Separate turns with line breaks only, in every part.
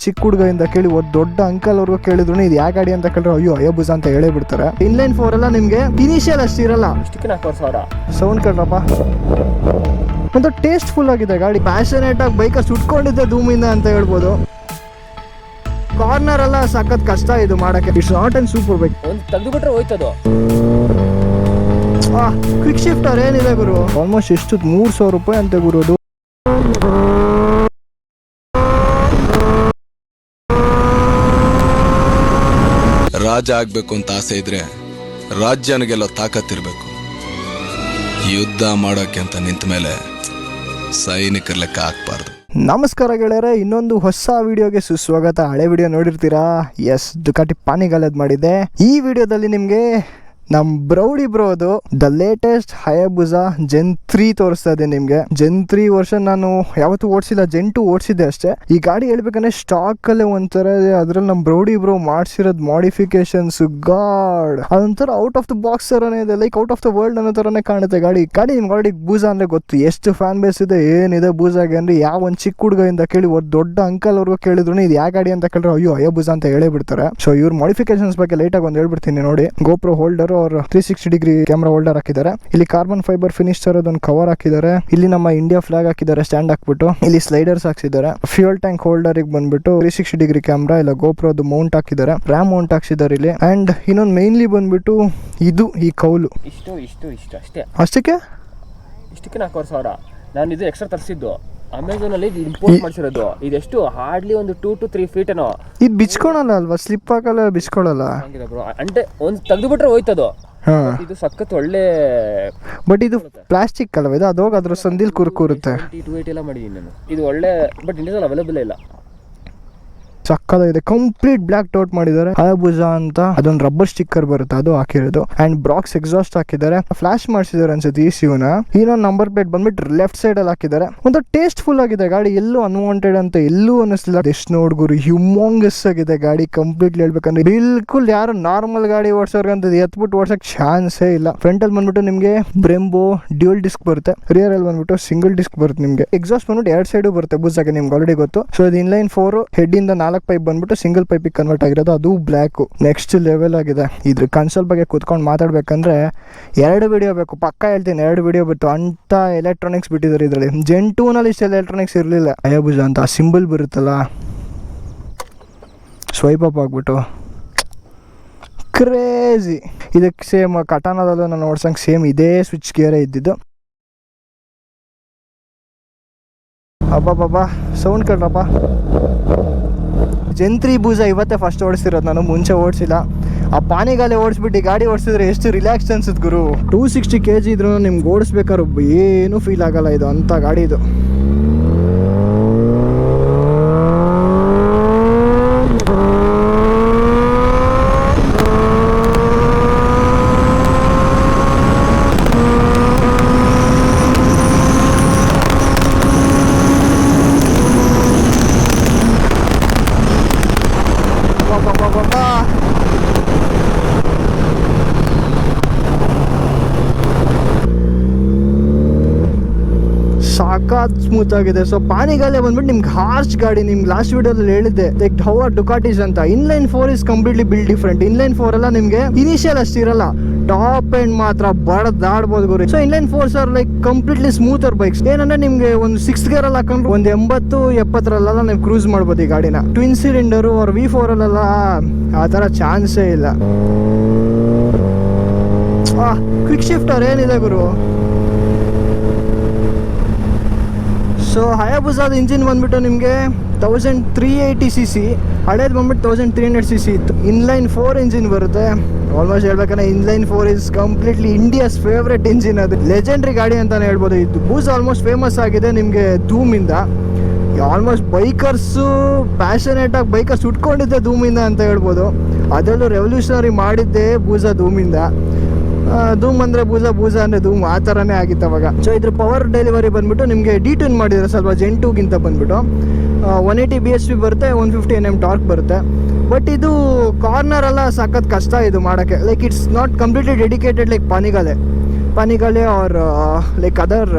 ಚಿಕ್ಕ ಹುಡುಗರಿಂದ ಕೇಳಿ ಒಂದು ದೊಡ್ಡ ಅಂಕಲ್ ಅವ್ರಿಗೂ ಕೇಳಿದ್ರು ಇದು ಯಾವ ಗಾಡಿ ಅಂತ ಕೇಳಿದ್ರೆ ಅಯ್ಯೋ ಹಯಾಬುಸಾ ಅಂತ ಹೇಳೇ ಬಿಡ್ತಾರೆ. ಇನ್ಲೈನ್ 4 ಎಲ್ಲ ನಿಮಗೆ ಇನಿಷಿಯಲ್ ಅಷ್ಟಿರಲ್ಲ. ಸೌಂಡ್ ಕೇಳ್ರಪ್ಪ, ಒಂದು ಟೇಸ್ಟ್ಫುಲ್ ಆಗಿದೆ ಗಾಡಿ. ಪ್ಯಾಷನೇಟ್ ಆಗಿ ಬೈಕ ಸುಟ್ಕೊಂಡಿದ್ದೆ ಧೂಮಿಂದ ಅಂತ ಹೇಳ್ಬೋದು. ಕಾರ್ನರ್ ಎಲ್ಲ ಸಖತ್ ಕಷ್ಟ ಇದು ಮಾಡಕ್ಕೆ. It's not and super bike.
ಒಂದು ತೆಗೆದುಬಿಟ್ರೆ ಹೋಯ್ತದು.
ಕ್ವಿಕ್ ಶಿಫ್ಟರ್ ಏನಿದೆ ಗುರು, ಆಲ್ಮೋಸ್ಟ್ ಎಷ್ಟು 3,000 ರೂಪಾಯಿ ಅಂತ ಗುರು. ಅದು
ರಾಜ ಆಗ್ಬೇಕು ಅಂತ ಆಸೆ ಇದ್ರೆ ರಾಜ್ಯನಿಗೆಲ್ಲ ತಾಕತ್ತಿರ್ಬೇಕು. ಯುದ್ಧ ಮಾಡೋಕೆ ಅಂತ ನಿಂತ ಮೇಲೆ ಸೈನಿಕರ ಲೆಕ್ಕ ಹಾಕ್ಬಾರ್ದು.
ನಮಸ್ಕಾರ ಗೆಳೆಯರೆ, ಇನ್ನೊಂದು ಹೊಸ ವಿಡಿಯೋಗೆ ಸುಸ್ವಾಗತ. ಹಳೆ ವಿಡಿಯೋ ನೋಡಿರ್ತೀರಾ, ಎಸ್ ದುಕಾಟಿ ಪಾನಿಗಾಲದ್ ಮಾಡಿದ್ದೆ. ಈ ವಿಡಿಯೋದಲ್ಲಿ ನಿಮಗೆ ನಮ್ಮ ಬ್ರೌಡಿ ಬ್ರೋದು ದ ಲೇಟೆಸ್ಟ್ ಹಯಾಬುಸಾ ಜೆನ್ 3 ತೋರಿಸ್ತಾ ಇದೆ ನಿಮಗೆ. ಜೆನ್ 3 ವರ್ಷನ್ ನಾನು ಯಾವತ್ತೂ ಓಡಿಸಿಲ್ಲ, ಜೆನ್ 2 ಓಡಿಸಿದ್ದೆ ಅಷ್ಟೇ. ಈ ಗಾಡಿ ಹೇಳ್ಬೇಕಂದ್ರೆ ಸ್ಟಾಕ್ ಅಲ್ಲೇ ಒಂಥರ ಅದ್ರಲ್ಲಿ ನಮ್ಮ ಬ್ರೌಡಿ ಬ್ರೋ ಮಾಡಿಸಿರೋದು ಮಾಡಿಫಿಕೇಶನ್ಸ್, ಗಾಡ್ ಅದೊಂಥರ ಔಟ್ ಆಫ್ ದ ಬಾಕ್ಸ್ ತರನೇ ಇದೆ, like out of the world ಅನ್ನೋ ತರನೇ ಕಾಣುತ್ತೆ ಗಾಡಿ. ನಿಮ್ಗೆ ಗಾಡಿ ಬೂಸಾ ಅಂದ್ರೆ ಗೊತ್ತು, ಎಷ್ಟು ಫ್ಯಾನ್ ಬೇಸ್ ಇದೆ, ಏನಿದೆ ಬೂಸಾಗೆ ಅಂದ್ರೆ. ಯಾವ ಒಂದು ಚಿಕ್ಕ ಹುಡುಗರಿಂದ ಕೇಳಿ ಒಂದು ದೊಡ್ಡ ಅಂಕಲ್ ಅವ್ರಿಗೂ ಕೇಳಿದ್ರು ಇದು ಯಾವ ಗಾಡಿ ಅಂತ ಕೇಳಿದ್ರೆ ಅಯ್ಯೋ ಹಯಾಬುಸಾ ಅಂತ ಹೇಳೇ ಬಿಡ್ತಾರೆ. ಸೊ ಇವ್ರ ಮಾಡಿಫಿಕೇಶನ್ಸ್ ಬಗ್ಗೆ ಲೈಟ್ ಆಗಿ ಒಂದು ಹೇಳ್ಬಿಡ್ತೀನಿ ನೋಡಿ. ಗೋಪ್ರೋ ಹೋಲ್ಡರ್ ಅವ್ರು 360 ಡಿಗ್ರಿ ಕ್ಯಾಮ್ರಾ ಹೋಲ್ಡರ್ ಹಾಕಿದ್ದಾರೆ. ಇಲ್ಲಿ ಕಾರ್ಬನ್ ಫೈಬರ್ ಫಿನಿಶ್ ತರೋದೊಂದು ಕವರ್ ಹಾಕಿದ್ದಾರೆ. ಇಲ್ಲಿ ನಮ್ಮ ಇಂಡಿಯಾ ಫ್ಲಾಗ್ ಹಾಕಿದ್ದಾರೆ ಸ್ಟ್ಯಾಂಡ್ ಹಾಕ್ಬಿಟ್ಟು. ಇಲ್ಲಿ ಸ್ಲೈಡರ್ಸ್ ಹಾಕ್ಸಿದ್ದಾರೆ. ಫ್ಯೂಯಲ್ ಟ್ಯಾಂಕ್ ಹೋಲ್ಡರ್ ಬಂದ್ಬಿಟ್ಟು 360 ಡಿಗ್ರಿ ಕ್ಯಾಮ್ರಾ ಇಲ್ಲ ಗೋಪ್ರೋದು ಮೌಂಟ್ ಹಾಕಿದ್ದಾರೆ. ರ್ಯಾಮ್ ಮೌಂಟ್ ಹಾಕ್ಸಿದ್ದಾರೆ ಇಲ್ಲಿ. ಅಂಡ್ ಇನ್ನೊಂದು ಮೇನ್ಲಿ ಬಂದ್ಬಿಟ್ಟು ಇದು ಈ ಕೌಲು ಅಷ್ಟಕ್ಕೆ
4,000. ನಾನು ಇದು ಎಕ್ಸ್ಟ್ರಾ ತರಿಸಿದ್ದು ಅಮೆಝಾನ್ ಅಲ್ಲಿ ಇಂಪೋರ್ಟ್ ಮಾಡಿಸಿರೋದು. ಇದೆಷ್ಟು ಹಾರ್ಡ್ಲಿ ಒಂದು 2 to 3 feet ಏನೋ.
ಇದು ಬಿಚ್ಕೊಳಲ್ಲ ಅಲ್ವಾ, ಸ್ಲಿಪ್ ಆಗಲ್ಲ, ಬಿಚ್ಕೊಳಲ್ಲ.
ಅಂದ್ರೆ ಒಂದು ತೆಗೆದುಬಿಟ್ರೆ ಹೋಯ್ತದು. ಇದು ಸಖತ್ ಒಳ್ಳೆ,
ಬಟ್ ಇದು ಪ್ಲಾಸ್ಟಿಕ್ ಅಲ್ವಾ ಇದು, ಅದೋಗ ಅದ್ರ ಸಂದಿಲ್ ಕುರುಕುರುತ್ತೆ.
280 ಎಲ್ಲ ಮಾಡಿದೀನಿ ನಾನು. ಇದು ಒಳ್ಳೆ, ಬಟ್ ಇಂಡಿಯಾದಲ್ಲಿ ಅವೈಲೇಬಲ್ ಇಲ್ಲ.
ಸಕ್ಕದಾಗಿದೆ. ಕಂಪ್ಲೀಟ್ ಬ್ಲಾಕ್ ಟೋಟ್ ಮಾಡಿದ್ದಾರೆ. ಹಯಾಬುಸಾ ಅಂತ ಅದೊಂದು ರಬ್ಬರ್ ಸ್ಟಿಕ್ಕರ್ ಬರುತ್ತೆ, ಅದು ಹಾಕಿರೋದು. ಅಂಡ್ ಬ್ರಾಕ್ಸ್ ಎಕ್ಸಾಸ್ಟ್ ಹಾಕಿದ್ದಾರೆ. ಫ್ಲಾಶ್ ಮಾಡಿಸಿದ್ದಾರೆ ಅನ್ಸುತ್ತೆ ಈ ಸಿವ್ನ. ಇನ್ನೊಂದು ನಂಬರ್ ಪ್ಲೇಟ್ ಬಂದ್ಬಿಟ್ಟು ಲೆಫ್ಟ್ ಸೈಡ್ ಅಲ್ಲಿ ಹಾಕಿದ್ದಾರೆ. ಒಂದು ಟೇಸ್ಟ್ಫುಲ್ ಆಗಿದೆ ಗಾಡಿ, ಎಲ್ಲೂ ಅನ್ವಾಂಟೆಡ್ ಅಂತ ಎಲ್ಲೂ ಅನಿಸ್ಲಿಲ್ಲ. ಎಷ್ಟು ನೋಡ್ಗುರು ಹ್ಯೂಮಾಂಗಸ್ ಆಗಿದೆ ಗಾಡಿ ಕಂಪ್ಲೀಟ್ಲಿ ಹೇಳ್ಬೇಕಂದ್ರೆ. ಬಿಲ್ಕುಲ್ ಯಾರು ನಾರ್ಮಲ್ ಗಾಡಿ ಓಡಿಸೋರ್ಗಂತ ಎತ್ಬಿಟ್ಟು ಓಡ್ಸಕ್ ಚಾನ್ಸೇ ಇಲ್ಲ. ಫ್ರಂಟ್ ಅಲ್ಲಿ ಬಂದ್ಬಿಟ್ಟು ನಿಮಗೆ ಬ್ರೆಂಬೋ ಡ್ಯೂಲ್ ಡಿಸ್ಕ್ ಬರುತ್ತೆ. ರಿಯರ್ ಅಲ್ಲಿ ಬಂದ್ಬಿಟ್ಟು ಸಿಂಗಲ್ ಡಿಸ್ಕ್ ಬರುತ್ತೆ. ನಿಮಗೆ ಎಕ್ಸಾಸ್ಟ್ ಬಂದ್ಬಿಟ್ಟು 2 ಸೈಡು ಬರುತ್ತೆ ಬೂಸಾಗೆ, ನಿಮ್ಗೆ ಆಲ್ರೆಡಿ ಗೊತ್ತು. ಸೊ ಇದು ಇನ್ಲೈನ್ 4 ಹೆಡ್ ಇಂದ 4 ಪೈಪ್ ಬಂದ್ಬಿಟ್ಟು ಸಿಂಗಲ್ ಪೈಪಿಗೆ ಕನ್ವರ್ಟ್ ಆಗಿರೋದು, ಅದು ಬ್ಲ್ಯಾಕ್. ನೆಕ್ಸ್ಟ್ ಲೆವೆಲ್ ಆಗಿದೆ. ಇದ್ರ ಕನ್ಸೋಲ್ ಬಗ್ಗೆ ಕೂತ್ಕೊಂಡು ಮಾತಾಡ್ಬೇಕಂದ್ರೆ 2 ವಿಡಿಯೋ ಬೇಕು, ಪಕ್ಕ ಹೇಳ್ತೀನಿ. 2 ವಿಡಿಯೋ ಬಿಟ್ಟು ಅಂತ ಎಲೆಕ್ಟ್ರಾನಿಕ್ಸ್ ಬಿಟ್ಟಿದ್ದಾರೆ ಇದರಲ್ಲಿ. ಜೆನ್ 2 ನಲ್ಲಿ ಇಷ್ಟೆಲ್ಲ ಎಲೆಕ್ಟ್ರಾನಿಕ್ಸ್ ಇರಲಿಲ್ಲ. ಹಯಾಬುಸಾ ಅಂತ ಆ ಸಿಂಬಲ್ ಬರುತ್ತಲ್ಲ, ಸ್ವೈಪ್ ಅಪ್ ಆಗ್ಬಿಟ್ಟು ಕ್ರೇಜಿ. ಇದಕ್ಕೆ ಸೇಮ್ ಕಟಾನದಲ್ಲೂ ನಾನು ನೋಡ್ಸಂಗೆ ಸೇಮ್ ಇದೇ ಸ್ವಿಚ್ ಗೇರೇ ಇದ್ದಿದ್ದು. ಅಬ್ಬಾ ಸೌಂಡ್ ಕೇಳ್ರಪ್ಪ. ಜೆನ್ 3 ಬೂಸಾ ಇವತ್ತೇ ಫಸ್ಟ್ ಓಡಿಸಿರೋದು ನಾನು, ಮುಂಚೆ ಓಡಿಸಿಲ್ಲ. ಆ ಪಾನಿಗಾಲೆ ಓಡಿಸ್ಬಿಟ್ಟು ಗಾಡಿ ಓಡಿಸಿದ್ರೆ ಎಷ್ಟು ರಿಲ್ಯಾಕ್ಸ್ ಅನ್ಸುತ್ತೆ ಗುರು. 260 kg ಇದ್ರು ನಿಮ್ಗೆ ಓಡಿಸ್ಬೇಕಾದ್ರೆ ಏನೂ ಫೀಲ್ ಆಗಲ್ಲ, ಇದು ಅಂತ ಗಾಡಿ ಇದು. ಸಾಕಾತ್ ಸ್ಮೂತ್ ಆಗಿದೆ. ಸೊ ಪಾನಿಗಾಲೆ ಬಂದ್ಬಿಟ್ಟು ನಿಮ್ಗೆ ಹಾರ್ಶ್ ಗಾಡಿ, ನಿಮ್ಗೆ ಲಾಸ್ಟ್ ವಿಡಿಯೋದಲ್ಲಿ ಹೇಳಿದ್ದೆ ಲೈಕ್ ಹೌ ಆರ್ ಡುಕಾಟೀಸ್ ಅಂತ. Inline 4 is completely build different. Inline 4 ಎಲ್ಲ ನಿಮಗೆ ಇನಿಷಿಯಲ್ ಅಷ್ಟಿರಲ್ಲ, ಟಾಪ್ ಎಂಡ್ ಮಾತ್ರ ಬಡದಾಡ್ಬೋದು ಗುರು. So inline 4s are like completely smoother bikes. ಏನಂದ್ರೆ ನಿಮ್ಗೆ ಒಂದು 6th ಗೇರ್ ಅಲ್ಲಿ ಹಾಕೊಂಡ್ರೆ ಒಂದು 80-70 ನೀವು ಕ್ರೂಸ್ ಮಾಡ್ಬೋದು ಈ ಗಾಡಿನ. ಟ್ವಿನ್ ಸಿಲಿಂಡರು ಅವ್ರ V4 ಅಲ್ಲೆಲ್ಲ ಆ ಥರ ಚಾನ್ಸೇ ಇಲ್ಲ. ಕ್ವಿಕ್ ಶಿಫ್ಟರ್ ಏನಿದೆ ಗುರು. ಸೊ ಹಯಾಬುಸಾದ ಇಂಜಿನ್ ಬಂದ್ಬಿಟ್ಟು ನಿಮಗೆ 1380 cc, ಹಳೇದು ಬಂದ್ಬಿಟ್ಟು 1300 cc ಇತ್ತು. ಇನ್ಲೈನ್ 4 ಇಂಜಿನ್ ಬರುತ್ತೆ. ಆಲ್ಮೋಸ್ಟ್ ಹೇಳ್ಬೇಕಂದ್ರೆ inline 4 is completely India's favourite engine. ಅದು ಲೆಜೆಂಡ್ರಿ ಗಾಡಿ ಅಂತಾನೆ ಹೇಳ್ಬೋದು. ಇದು ಬೂಸಾ ಆಲ್ಮೋಸ್ಟ್ ಫೇಮಸ್ ಆಗಿದೆ ನಿಮಗೆ ಧೂಮಿಂದ. ಆಲ್ಮೋಸ್ಟ್ ಬೈಕರ್ಸು ಪ್ಯಾಷನೇಟ್ ಆಗಿ ಬೈಕರ್ಸ್ ಸುಟ್ಕೊಂಡಿದ್ದೆ ಧೂಮಿಂದ ಅಂತ ಹೇಳ್ಬೋದು. ಅದರಲ್ಲೂ ರೆವಲ್ಯೂಷನರಿ ಮಾಡಿದ್ದೆ ಬೂಸಾ ಧೂಮಿಂದ. ಧೂಮ್ ಅಂದರೆ ಬೂಸಾ, ಬೂಸಾ ಅಂದರೆ ಧೂಮ್, ಆ ಥರನೇ ಆಗಿತ್ತು ಅವಾಗ. ಸೊ ಇದ್ರ ಪವರ್ ಡೆಲಿವರಿ ಬಂದ್ಬಿಟ್ಟು ನಿಮಗೆ ಡಿಟ್ಯೂನ್ ಮಾಡಿದ್ದಾರೆ ಸ್ವಲ್ಪ ಜೆನ್ 2ಗಿಂತ ಬಂದ್ಬಿಟ್ಟು. 180 bhp ಬರುತ್ತೆ, 150 Nm ಟಾರ್ಕ್ ಬರುತ್ತೆ. ಬಟ್ ಇದು ಕಾರ್ನರ್ ಎಲ್ಲ ಸಖತ್ ಕಷ್ಟ ಇದು ಮಾಡೋಕ್ಕೆ. Like it's not completely dedicated like Panigale R like other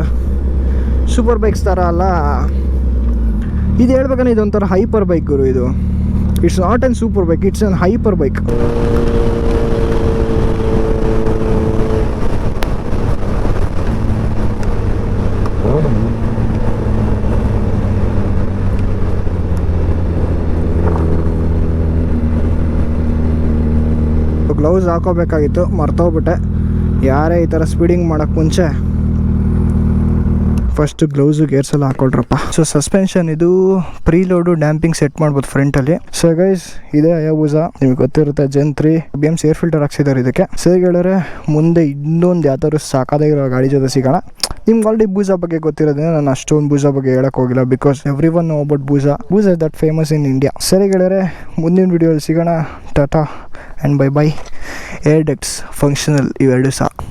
super bikes ಥರ ಅಲ್ಲ. ಇದು ಹೇಳ್ಬೇಕಂದ್ರೆ ಇದೊಂಥರ ಹೈಪರ್ ಬೈಕ್ ಗುರು. ಇದು it's not an super bike, it's an hyper bike. Gloves ಹಾಕೋಬೇಕಾಗಿತ್ತು, ಮರ್ತೋಗ್ಬಿಟ್ಟೆ. ಯಾರೇ ಈ ಥರ ಸ್ಪೀಡಿಂಗ್ ಮಾಡೋಕ್ಕೆ ಮುಂಚೆ ಫಸ್ಟ್ ಗ್ಲೌಸು ಗೇರ್ಸ್ ಎಲ್ಲ ಹಾಕೊಳ್ರಪ್ಪ. ಸೊ ಸಸ್ಪೆನ್ಷನ್ ಇದು ಪ್ರೀಲೋಡು ಡ್ಯಾಂಪಿಂಗ್ ಸೆಟ್ ಮಾಡ್ಬೋದು ಫ್ರಂಟಲ್ಲಿ. ಸೊ ಗೈಸ್ ಇದೇ ಹಯಾಬುಸಾ, ನಿಮಗೆ ಗೊತ್ತಿರುತ್ತೆ ಜೆನ್ 3 BMC ಏರ್ ಫಿಲ್ಟರ್ ಹಾಕ್ಸಿದ್ದಾರೆ ಇದಕ್ಕೆ. ಸರಿ ಹೇಳಿದ್ರೆ ಮುಂದೆ ಇನ್ನೊಂದು ಯಾವ್ದಾದ್ರು ಸಾಕಾಗಿರೋ ಗಾಡಿ ಜೊತೆ ಸಿಗೋಣ. ನಿಮ್ಗೆ ಆಲ್ರೆಡಿ ಬೂಸಾ ಬಗ್ಗೆ ಗೊತ್ತಿರೋದ್ರಿಂದ ನಾನು ಅಷ್ಟೊಂದು ಬೂಸಾ ಬಗ್ಗೆ ಹೇಳಕ್ಕೆ ಹೋಗಿಲ್ಲ, because every one know about Busa is that famous in India. ಸರಿ ಹೇಳಿದ್ರೆ ಮುಂದಿನ ವಿಡಿಯೋದಲ್ಲಿ ಸಿಗೋಣ. Tata and bye bye. Air decks functional ಇವೆರಡು ಸಾಕು.